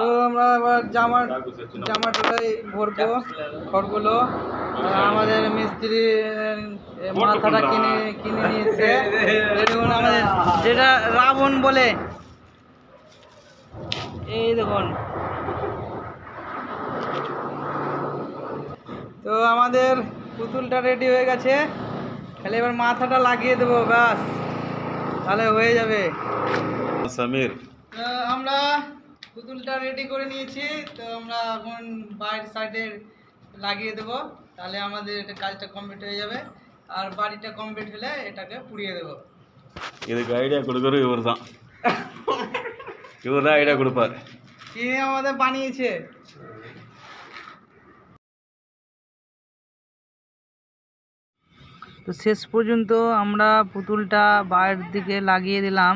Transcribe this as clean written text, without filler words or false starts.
তো আমরা এবার জামাটাই ভরবো খড়গুলো। আমাদের মিস্ত্রি মাথাটা কিনে নিয়েছে, দেখুন আমাদের যেটা রাবণ বলে, এই দেখুন। তো আমাদের পুতুলটা রেডি হয়ে গেছে, তাহলে এবার মাথাটা লাগিয়ে দেবো, ব্যাস তাহলে হয়ে যাবে। সমীর, আমরা পুতুলটা রেডি করে নিয়েছি, তো আমরা এখন বাইরের সাইডে লাগিয়ে দেবো, তাহলে আমাদের কাজটা কমপ্লিট হয়ে যাবে। আর বাড়িটা কমপ্লিট হলে এটাকে পুড়িয়ে দেবো। இதுக்கு ஐடியா கொடுக்கறது இவர் தான். இவர் தான் ஐடியா கொடுப்பார். তিনি আমাদের বানিয়েছে। তো শেষ পর্যন্ত আমরা পুতুলটা বাইরের দিকে লাগিয়ে দিলাম।